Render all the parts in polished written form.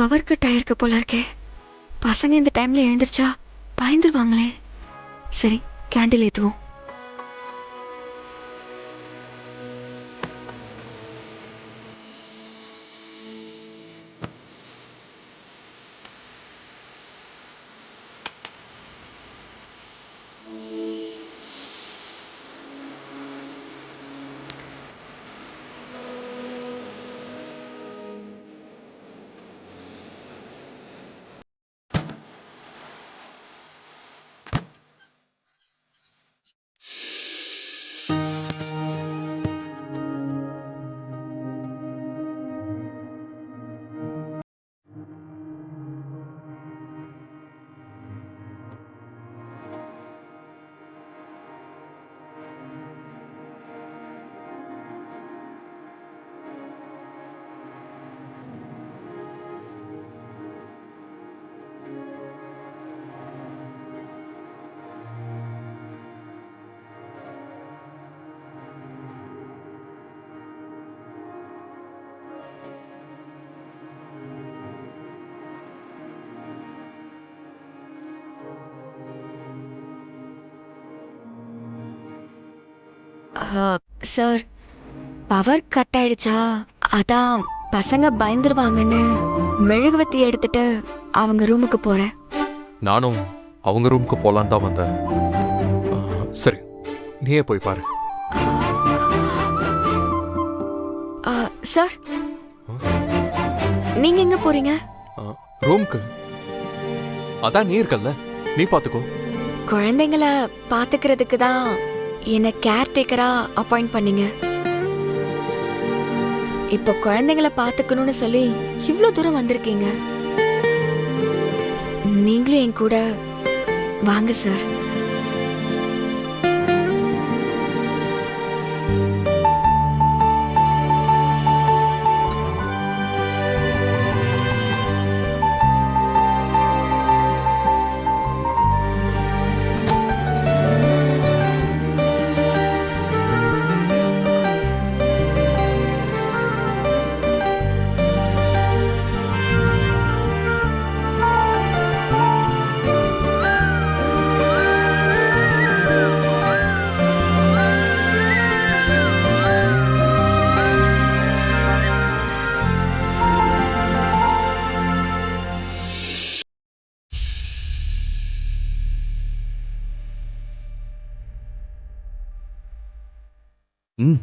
Power cut ஆயிருக்கு போல இருக்கே. பசங்க இந்த டைம்ல எழுந்திருச்சா பயந்துருவாங்களே. சரி, கேண்டில் ஏற்றுவோம். சார், பவர் கட் ஆயிடுச்சா, அதான் பசங்க பயந்துருவாங்கன்னு மெழுகுவத்தி எடுத்துட்டு அவங்க ரூமுக்கு போறேன். நானும் அவங்க ரூமுக்கு போலான் தான் வந்தேன். சரி, நீயே போய் பாரு. சார், நீங்க எங்க போறீங்க? ரூமுக்கு. அதான் நீ இருக்கல்ல, நீ பாத்துக்கோ. குழந்தைங்கள பாத்துக்கிறதுக்கு தான் என்ன கேர்டேக்கரா அப்பாயிண்ட் பண்ணீங்க. இப்போ குழந்தைங்கள பாத்துக்கணும்னு சொல்லி இவ்ளோ தூரம் வந்திருக்கீங்க. நீங்களும் என் கூட வாங்க சார். ம்.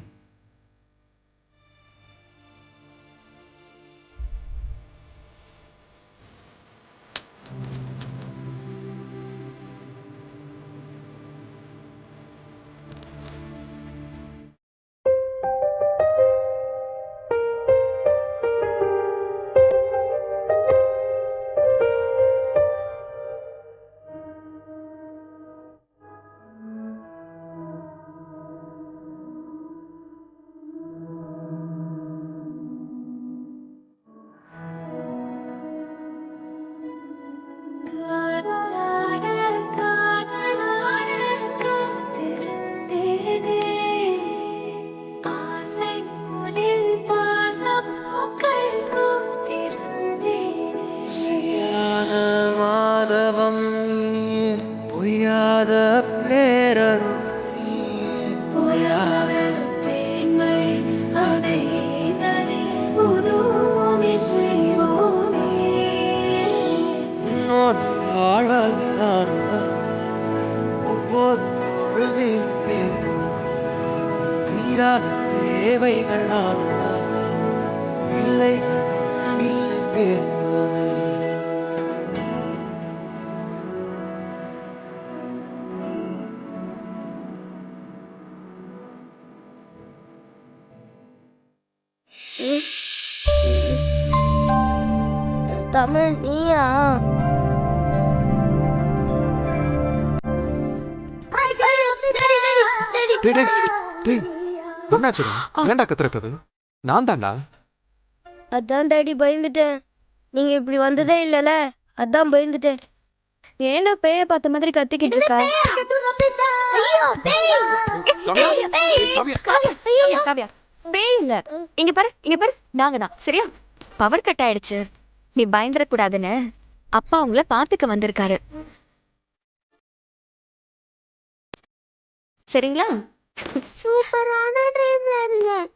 மாதவம் பொய்யாத பேரரும் பொய்யாத தேன்மை அதை தனி புதுமை செய்வோமே வாழ்வதான ஒவ்வொரு பொழுதின் தீராத தேவைகள் நான் இல்லை இல்லை. தமிழ் நீயா? என்னாச்சுடா? ஏன்டா கத்துறது? நான் தான்டா. அதான் டாடி பயந்துட்டேன். நீங்க இப்படி வந்ததே இல்லல, அதான் பயந்துட்டேன். ஏன்னா பேய பார்த்த மாதிரி கத்திக்கிட்டு இருக்கா? காவ்யா, பேய் இல்ல. இங்க பாரு, இங்க பாரு, நாங்க தான். சரியா? பவர் கட் ஆயிடுச்சு. நீ பயந்துடக்கூடாதுன்னு அப்பா உங்களை பார்த்துக்க வந்திருக்காரு. சரிங்களா? சூப்பரான ட்ரீம்ல இருந்தேன்.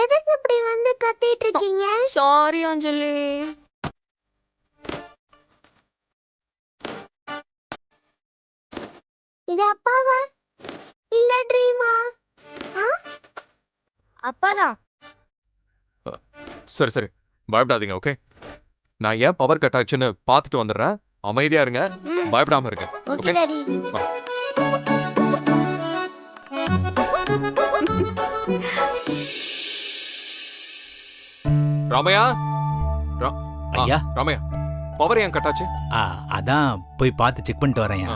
எதுக்கு இப்படி வந்து கத்திட்டு இருக்கீங்க? சாரி அஞ்சலி. இது அப்பாவா இல்ல ட்ரீமா? அப்பாதான். சரி சரி, பயப்படாதீங்க. ஓகே, நான் ஏன் பவர் கட் ஆச்சுன்னு பார்த்துட்டு வந்துடுறேன். அமைதியா இருங்க, பயப்படாம இருங்க. Okay daddy. ராமையா, ஐயா. ராமையா, பவர் ஏன் கட் ஆச்சு? அதான் போய் பார்த்து செக் பண்ணிட்டு வரேன்.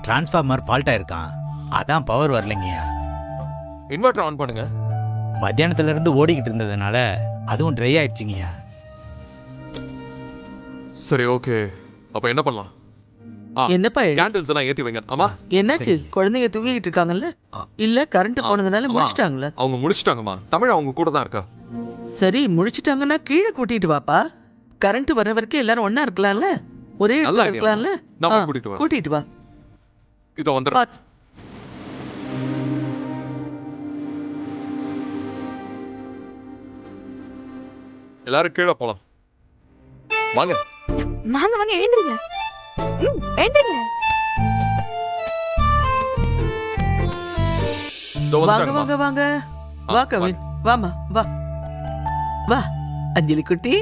டிரான்ஸ்ஃபார்மர் ஃபால்ட் ஆயிருக்கான், அதான் பவர் வரலைங்கய்யா. இன்வெர்டர் ஆன் பண்ணுங்க. மத்தியானத்துல இருந்து ஓடிக்கிட்டு இருந்ததுனால அதுவும் ட்ரை ஆயிடுச்சுங்கய்யா. சரி ஓகே, அப்ப என்ன பண்ணலாம்? என்னப்பா கேண்டில்ஸ் எல்லாம் ஏத்தி வைங்க. ஆமா, என்னாச்சு? குழந்தைங்க தூங்கிட்டு இருக்காங்கல்ல? இல்ல கரண்ட் போனதுனால முடிச்சிட்டாங்களா? அவங்க முடிச்சிட்டாங்கம்மா. தமிழ் அவங்க கூட தான் இருக்கா. சரி, முடிச்சிட்டாங்கன்னா கீழே கூட்டிட்டு வாப்பா. கரண்ட் வர வரைக்கும் எல்லாரும் ஒண்ணா இருக்கலாம்ல? ஒரே நல்ல இடத்துல idea. இருக்கலாம்ல? நான் கூட்டிட்டு வரேன். கூட்டிட்டு வா. இதோ வந்துடுறேன். பாத்து. எல்லாரும் கீழே போலாம். வாங்க. வாங்க வாங்க, எழுந்துருங்க. எழுந்துருங்க. இதோ வாங்க வந்துட்டாங்கம்மா. வாங்க வாங்க. வா கவின், வாமா வா. வா அஞ்சலி குட்டி.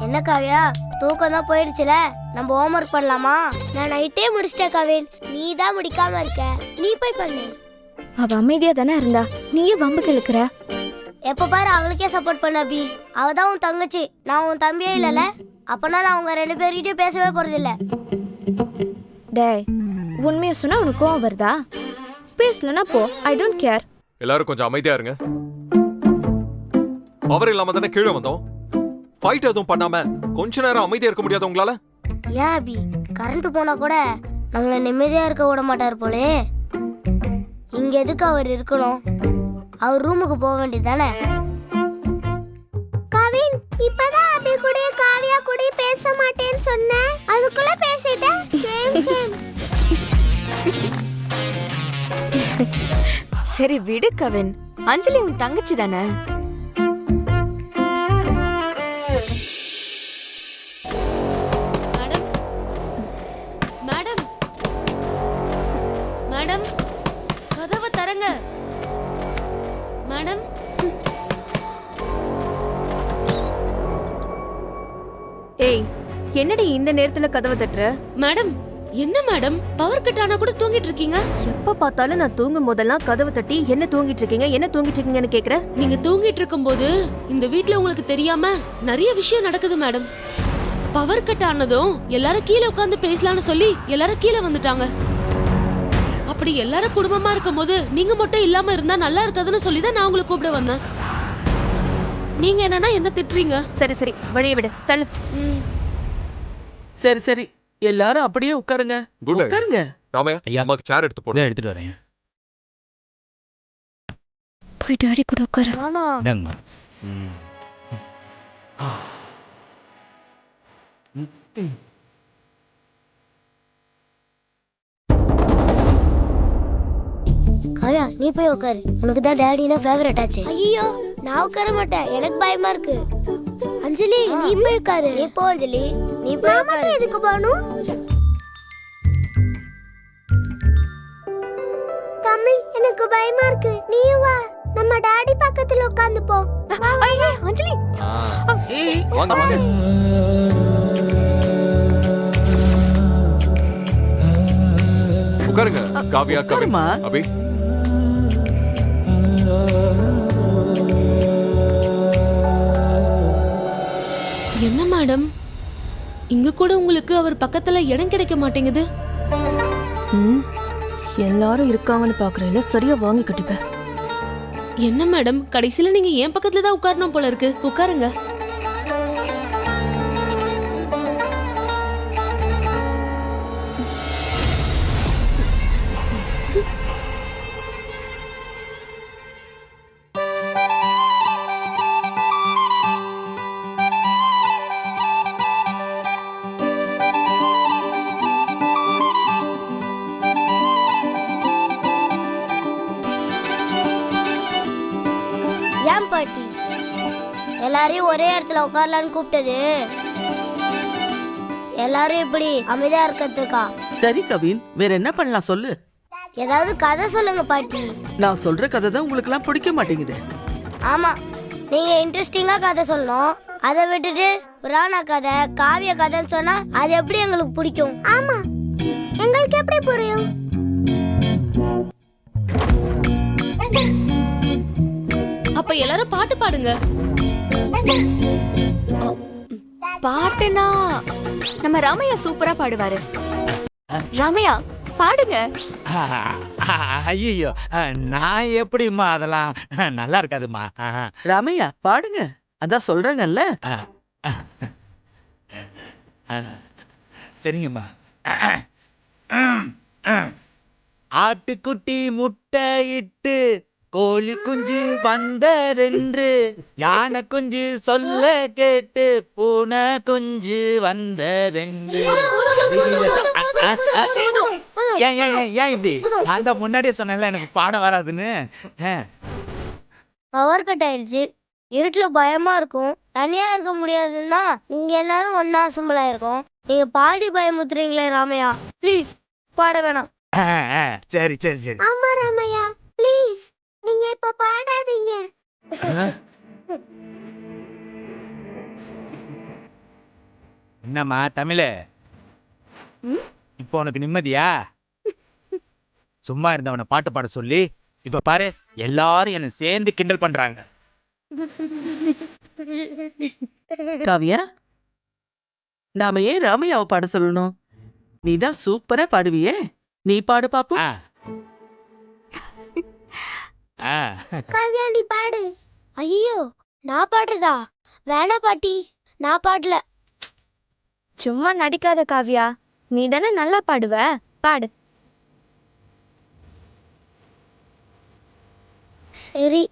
என்ன காவியா, தூக்கம் தான் போயிடுச்சுல, நம்ம ஹோம்ஒர்க் பண்ணலாமா? நான் நைட்டே முடிச்சிட்டேன் கவின், நீ தான் முடிக்காம இருக்க. நீ போய் பண்ணு. அவ அமைதியா தானே இருந்தா, நீயும் வம்புக்கு இழுக்கிற. எப்ப பாரு அவளுக்கே சப்போர்ட் பண்ண அபி. அவ தான் உன் தங்கச்சி, நான் உன் தம்பியே இல்லல. அப்பனா நான் உங்க 2 பேர்கிட்டயும் பேசவே போறதில்ல. டேய், உண்மையை சொன்னா உனக்கு கோவம் வருதா? பேசலனா போ, ஐ டோன்ட் கேர். எல்லாரும் கொஞ்சம் அமைதியா இருங்க. பவர் இல்லாம தானே கீழே வந்தோம். ஃபைட் எதுவும் பண்ணாம கொஞ்ச நேரம் அமைதியா இருக்க முடியாது உங்களால? ஏன் அபி, கரண்ட் போனா கூட நம்மள நிம்மதியா இருக்க விட மாட்டார் போலே. இங்க எதுக்கு அவர் இருக்கணும்? அவர் ரூமுக்கு போக வேண்டியதானே? கவின், இப்பதான் அபி கூட காவியா கூட பேச மாட்டேன்னு சொன்னேன், அதுக்குள்ள பேசிட்ட. Shame shame. சரி விடு கவின், அஞ்சலி உன் தங்கச்சி தானே. மேடம், மேடம், கதவை தரங்க. மேடம், ஏய், என்னடி இந்த நேரத்துல கதவை தட்டுற? மேடம், என்ன மேடம் பவர் கட் ஆனா கூட தூங்கிட்டு இருக்கீங்க? எப்ப பார்த்தாலும் நான் தூங்கும் போதெல்லாம் கதவை தட்டி என்ன தூங்கிட்டு இருக்கீங்கன்னு கேக்குற. நீங்க தூங்கிட்டு இருக்கும்போது இந்த வீட்ல உங்களுக்கு தெரியாம நிறைய விஷயம் நடக்குது மேடம். பவர் கட் ஆனதும் எல்லாரும் கீழே உட்கார்ந்து பேசலாம்னு சொல்லி எல்லாரும் கீழே வந்துட்டாங்க. அப்படி எல்லாரும் குடும்பமா இருக்கும்போது நீங்க மட்டும் இல்லாம இருந்தா நல்லா இருக்காதுன்னு சொல்லி தான் நான் உங்களை கூப்பிட வந்தேன். நீங்க என்னன்னா என்ன திட்டுறீங்க? சரி சரி, வழிய விடு, தள்ளு. சரி சரி, எல்லாரும் அப்படியே உட்காருங்க. குட் உட்காருங்க. ராமையா, ஐயா. அம்மாக்கு சேர் எடுத்து போடு. இதான் எடுத்துட்டு வரேன். போய் டாடி கூட உட்காரு. இந்தாங்கம்மா. காவியா, நீ போய் உட்காரு, உனக்கு தான் டேடினா ஃபேவரட் ஆச்சு. ஐயோ, நான் உட்கார மாட்டேன், எனக்கு பயமா இருக்கு. அஞ்சலி, நீ போய் உட்காரு. நீ போ அஞ்சலி, நீ போய் உட்காரு. எதுக்கு போணும்? தம்பி, எனக்கு பயமா இருக்கு, நீ வா, நம்ம டாடி பக்கத்துல உட்கார்ந்து போ. அஞ்சலி, ஏய், வாங்க வாங்க. உட்காருங்க. காவியா, கவின், உட்காருமா. அபி. என்ன மேடம், இங்க கூட உங்களுக்கு அவர் பக்கத்துல இடம் கிடைக்க மாட்டேங்குது. எல்லாரும் இருக்காங்கன்னு பாக்குறேன், சரியா வாங்கி கட்டிப்ப. என்ன மேடம், கடைசியில நீங்க என் பக்கத்துல தான் உட்காரணும் போல இருக்கு. உட்காருங்க. எல்லாரையும் ஒரே இடத்துல உட்காரலான்னு கூப்பிட்டது எல்லாரும் இப்படி அமைதியா இருக்கிறதுக்கா? சரி கவின், வேற என்ன பண்ணலாம் சொல்லு. ஏதாவது கதை சொல்லுங்க பாட்டி. நான் சொல்ற கதை தான் உங்களுக்கு எல்லாம் பிடிக்க மாட்டேங்குது. ஆமா, நீங்க இன்ட்ரெஸ்டிங்கா கதை சொல்லணும். அதை விட்டுட்டு புராண கதை, காவிய கதைன்னு சொன்னா அது எப்படி எங்களுக்கு பிடிக்கும்? ஆமா, எங்களுக்கு எப்படி புரியும்? அப்ப எல்லாரும் பாட்டு பாடுங்க. பாட்டுனா நம்ம ராமையா சூப்பரா பாடுவாரு. ராமையா பாடுங்க. ஐயோ, நான் எப்படிம்மா அதெல்லாம் நல்லா இருக்காதும்மா. ராமையா பாடுங்க, அதான் சொல்றேங்கல்ல. சரிங்கம்மா. ஆட்டுக்குட்டி முட்டையிட்டு கோழி குஞ்சு வந்ததென்று யானை குஞ்சு சொல்ல கேட்டு பூனை குஞ்சு வந்ததென்று. ஏன் இப்படி? அந்த முன்னாடியே சொன்னேன்ல எனக்கு பாடம் வராதுன்னு. பவர் கட் ஆயிடுச்சு. இருட்டுல பயமா இருக்கும். தனியா இருக்க முடியாதுன்னா இங்க எல்லாரும் ஒன்னா அசம்பிள் ஆயிருக்கும். நீங்க பாடி பயமுத்துறீங்களே ராமையா, ப்ளீஸ் பாட வேணாம். சரி சரி சரி. ஆமா ராமையா, ப்ளீஸ் நீங்க இப்ப பாடாதீங்க. என்னம்மா தமிழே, இப்போ உனக்கு நிம்மதியா? சும்மா இருந்தவனை பாட்டு பாட சொல்லி இப்ப பாரு எல்லாரும் என்ன சேர்ந்து கிண்டல் பண்றாங்க. காவியா, நாம ஏன் ராமையாவை பாட சொல்லணும்? நீதான் சூப்பரா பாடுவியே, நீ பாடு பாப்போம். காவியா நீ பாடு. ஐயோ, நான் பாடுறதா? வேணா பாட்டி, நான் பாடல. சும்மா நடிக்காத காவியா, நீ தானே நல்லா பாடுவ, பாடு. சரி.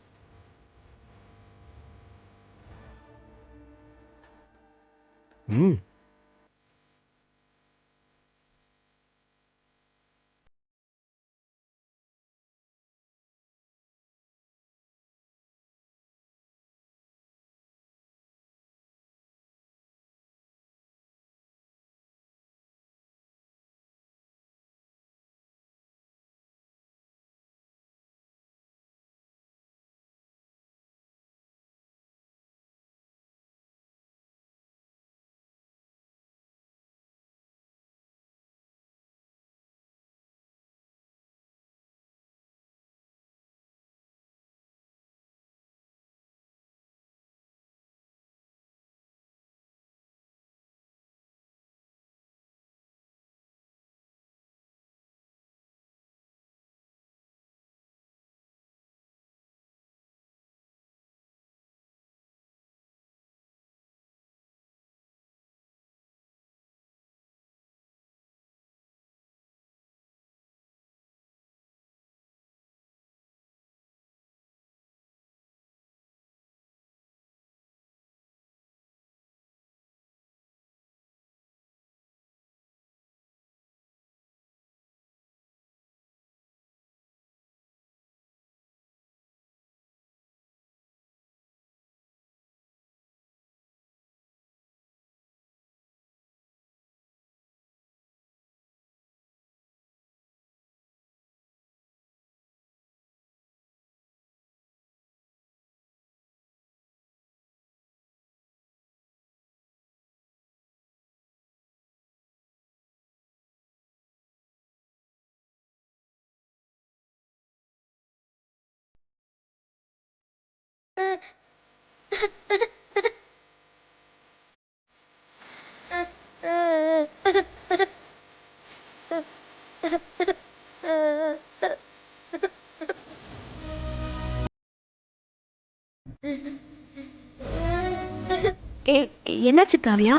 என்னாச்சு காவியா?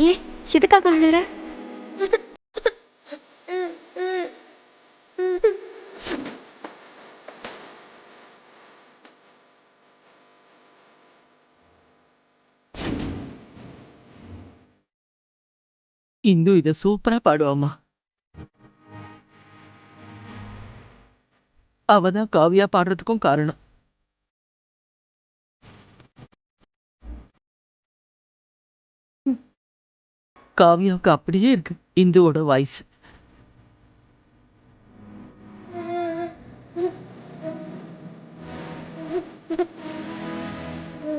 ஏன் எதுக்காக அழுற? இந்து இத சூப்பரா பாடுவாமா. அவதான் காவியா பாடுறதுக்கும் காரணம். காவியாவுக்கு அப்படியே இருக்கு இந்துவோட வாய்ஸ்.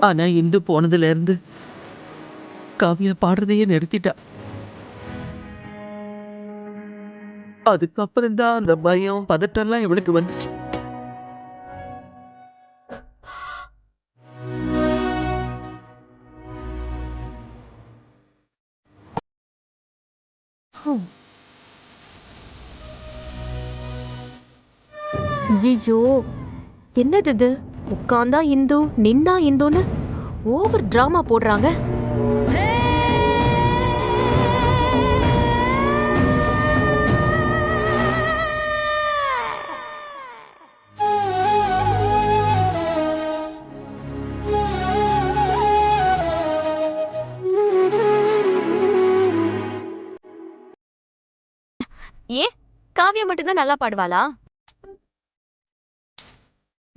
ஆனா இந்து போனதுல இருந்து காவியா பாடுறதையே நிறுத்திட்டா. அதுக்கப்புறம் தான் அந்த பயம் பதட்டம்லாம் இவளுக்கு வந்துச்சு. ஐயோ, என்னது இது? உட்காந்தா இந்து, நின்னா இந்துன்னு ஓவர் டிராமா போடுறாங்க. ஏன் காவியா மட்டும்தான் நல்லா பாடுவாளா?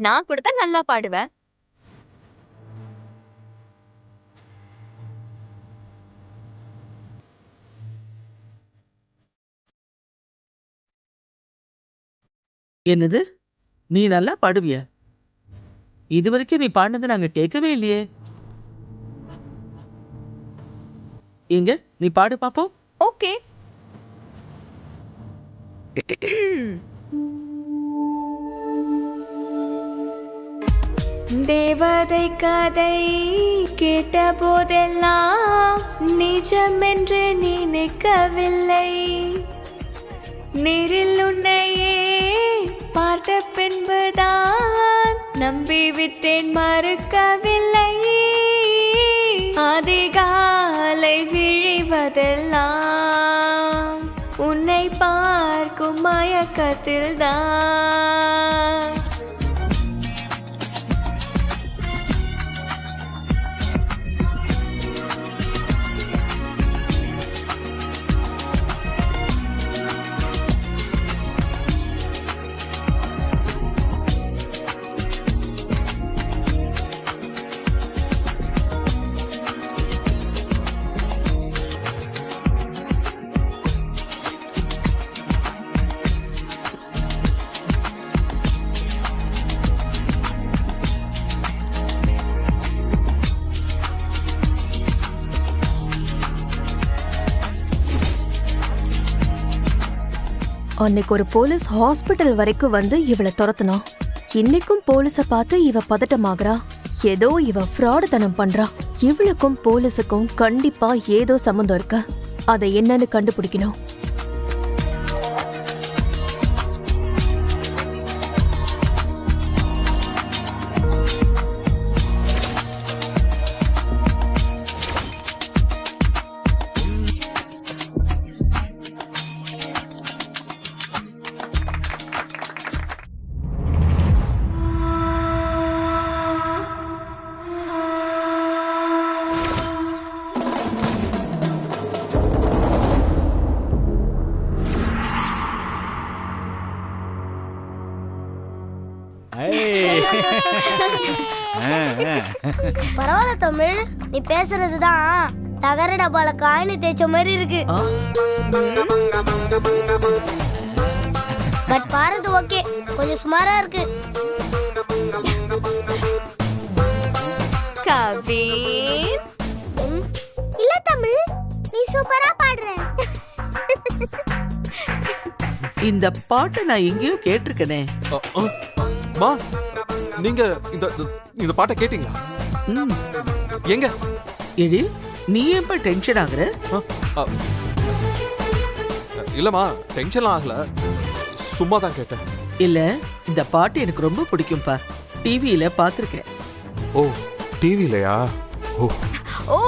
நான் கூட தான் நல்லா பாடுவேன். என்னது, நீ நல்லா பாடுவிய? இது வரைக்கும் நீ பாடினதை நாங்க கேட்கவே இல்லையே. எங்க நீ பாடு பாப்போம். ஓகே. தேவதை கதை கேட்ட போதெல்லாம் நிஜம் என்று நினைக்கவில்லை. நேரில் உன்னையே பார்த்த பின்புதான் நம்பிவிட்டேன், மறுக்கவில்லை. அதிகாலை விழிவதெல்லாம் உன்னை பார்க்கும் மயக்கத்தில்தான். அன்னைக்கு ஒரு போலீஸ் ஹாஸ்பிட்டல் வரைக்கும் வந்து இவளை துரத்துனா. இன்னைக்கும் போலீஸ பார்த்து இவ பதட்டமாகறா. ஏதோ இவ ஃப்ராடுத்தனம் பண்றா. இவளுக்கும் போலீஸுக்கும் கண்டிப்பா ஏதோ சம்மந்தம் இருக்கு. அதை என்னன்னு கண்டுபிடிக்கணும். பரவாயில்ல தமிழ், நீ பேசுறதுதான் தகர டப்பால காயினு தேய்ச்ச மாதிரி இருக்கு. பட் பாருது ஓகே, கொஞ்சம் சுமாரா இருக்கு. கவின், இல்ல தமிழ், நீ சூப்பரா பாடுற. இந்த பாட்டை நான் எங்கேயோ கேட்டிருக்கனே. மா, நீங்க இந்த இந்த பாட்டை கேட்டீங்களா? எங்க? எடி, நீ எப்ப டென்ஷன் ஆகுற? இல்லம்மா, டென்ஷன்லாம் ஆகல, சும்மா தான் கேட்டேன். இல்ல, இந்த பாட்டு எனக்கு ரொம்ப பிடிக்கும்பா. டிவியில பாத்திருக்கேன். ஓ, டிவிலையா? ஓ ஓ,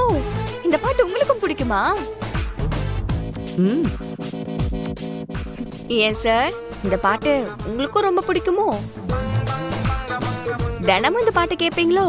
இந்த பாட்டு உங்களுக்கும் பிடிக்குமா? ஏன் சார், இந்த பாட்டு உங்களுக்கும் ரொம்ப பிடிக்குமோ? தினமும் இந்த பாட்டு கேட்பீங்களோ?